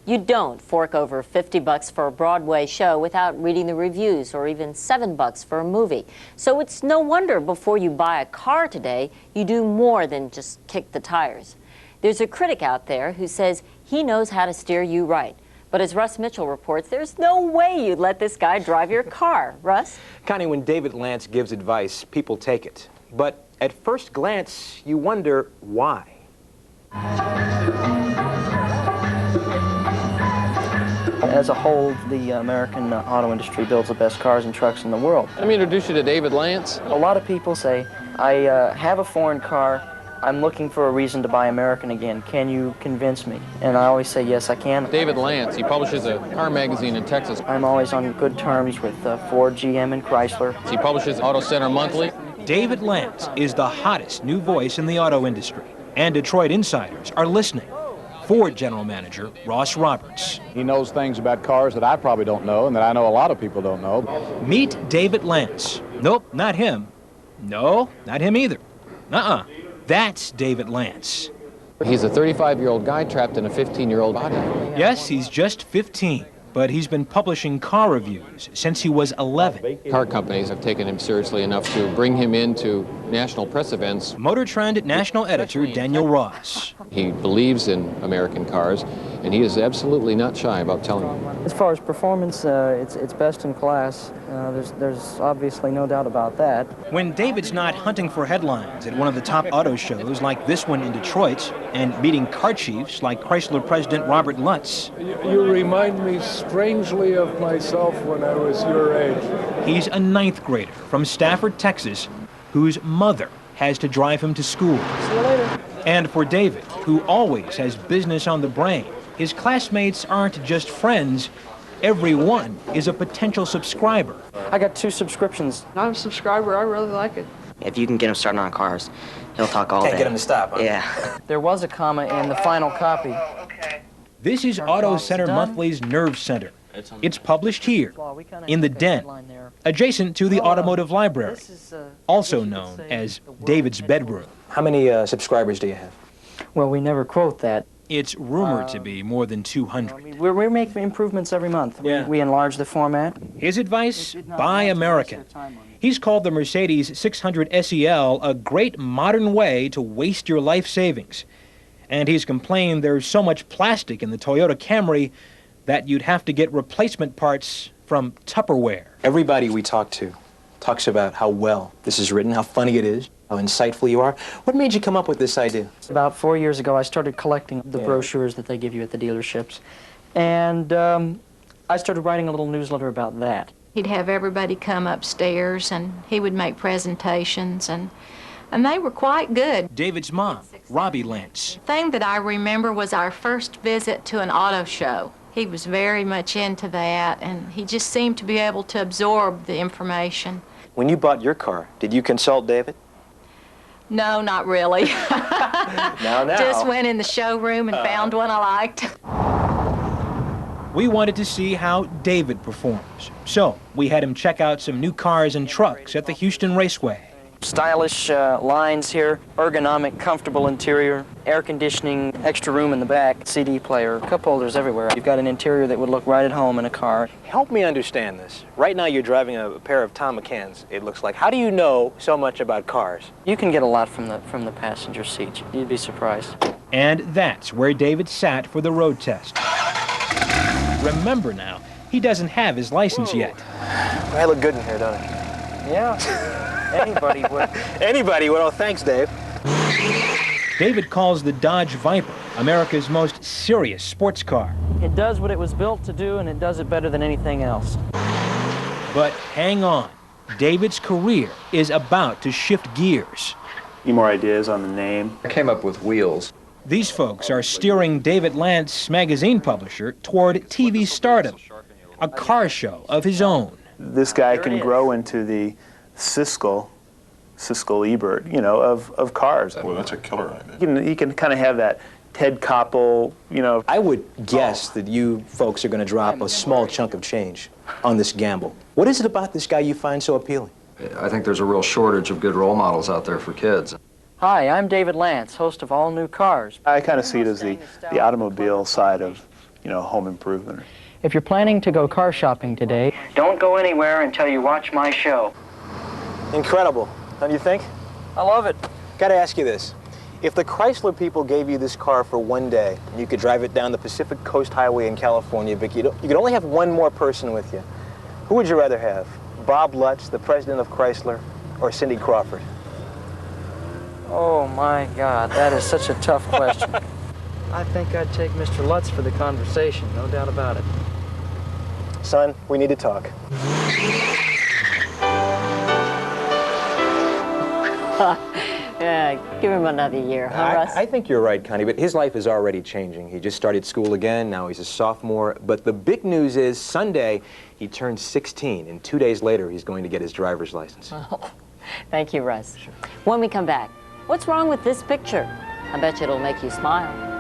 You don't fork over 50 bucks for a Broadway show without reading the reviews, or even 7 bucks for a movie. So it's no wonder before you buy a car today, you do more than just kick the tires. There's a critic out there who says he knows how to steer you right. But as Russ Mitchell reports, there's no way you'd let this guy drive your car. Russ? Connie, when David Lance gives advice, people take it. But at first glance, you wonder why. As a whole, the American auto industry builds the best cars and trucks in the world. Let me introduce you to David Lance. A lot of people say, I have a foreign car, I'm looking for a reason to buy American again. Can you convince me? And I always say, yes, I can. David Lance, he publishes a car magazine in Texas. I'm always on good terms with Ford, GM, and Chrysler. He publishes Auto Center Monthly. David Lance is the hottest new voice in the auto industry, and Detroit insiders are listening. Ford General Manager Ross Roberts. He knows things about cars that I probably don't know and that I know a lot of people don't know. Meet David Lance. Nope, not him. No, not him either. That's David Lance. He's a 35-year-old guy trapped in a 15-year-old body. Yes, he's just 15, but he's been publishing car reviews since he was 11. Car companies have taken him seriously enough to bring him into national press events. Motor Trend national editor Daniel Ross. He believes in American cars, and he is absolutely not shy about telling them. As far as performance, it's best in class. There's obviously no doubt about that. When David's not hunting for headlines at one of the top auto shows like this one in Detroit and meeting car chiefs like Chrysler President Robert Lutz. You remind me strangely of myself when I was your age. He's a 9th grader from Stafford, Texas, whose mother has to drive him to school. See you later. And for David, who always has business on the brain, his classmates aren't just friends. Everyone is a potential subscriber. I got 2 subscriptions. I'm a subscriber. I really like it. If you can get him started on cars, he'll talk all day. Can't get him to stop, huh? Yeah. There was a comma in the final copy. This is Auto Center Monthly's Nerve Center. It's published here, in the Den, adjacent to the Automotive Library, also known as David's bedroom. How many subscribers do you have? Well, we never quote that. It's rumored to be more than 200. We're making improvements every month. Yeah. We enlarge the format. His advice? Buy American. He's called the Mercedes 600 SEL a great modern way to waste your life savings. And he's complained there's so much plastic in the Toyota Camry that you'd have to get replacement parts from Tupperware. Everybody we talk to talks about how well this is written, how funny it is, how insightful you are. What made you come up with this idea? About 4 years ago, I started collecting the brochures that they give you at the dealerships. And I started writing a little newsletter about that. He'd have everybody come upstairs, and he would make presentations, and they were quite good. David's mom, Robbie Lance. The thing that I remember was our first visit to an auto show. He was very much into that, and he just seemed to be able to absorb the information. When you bought your car, did you consult David? No, not really. Now. Just went in the showroom and found one I liked. We wanted to see how David performs, so we had him check out some new cars and trucks at the Houston Raceway. Stylish lines here, ergonomic, comfortable interior, air conditioning, extra room in the back, CD player, cup holders everywhere. You've got an interior that would look right at home in a car. Help me understand this. Right now you're driving a pair of Tom McCanns, it looks like. How do you know so much about cars? You can get a lot from the passenger seat. You'd be surprised. And that's where David sat for the road test. Remember now, he doesn't have his license yet. I look good in here, don't I? Yeah. Anybody would. Anybody would. Oh, thanks, Dave. David calls the Dodge Viper America's most serious sports car. It does what it was built to do, and it does it better than anything else. But hang on. David's career is about to shift gears. Any more ideas on the name? I came up with wheels. These folks are steering David Lance, magazine publisher, toward TV stardom, a car show of his own. This guy can grow into the Siskel Ebert, you know, of cars. Well, that's a killer idea. You can kind of have that Ted Koppel, you know. I would guess that you folks are going to drop a small chunk of change on this gamble. What is it about this guy you find so appealing? I think there's a real shortage of good role models out there for kids. Hi, I'm David Lance, host of All New Cars. I kind of see it as the automobile side of you know, home improvement. If you're planning to go car shopping today, don't go anywhere until you watch my show. Incredible, don't you think? I love it. Gotta ask you this. If the Chrysler people gave you this car for one day, and you could drive it down the Pacific Coast Highway in California, Vic, you could only have one more person with you. Who would you rather have? Bob Lutz, the president of Chrysler, or Cindy Crawford? Oh my God, that is such a tough question. I think I'd take Mr. Lutz for the conversation, no doubt about it. Son, we need to talk. Yeah, give him another year, huh, Russ? I think you're right, Connie, but his life is already changing. He just started school again, now he's a sophomore. But the big news is Sunday, he turns 16, and 2 days later, he's going to get his driver's license. Oh, thank you, Russ. Sure. When we come back, what's wrong with this picture? I bet you it'll make you smile.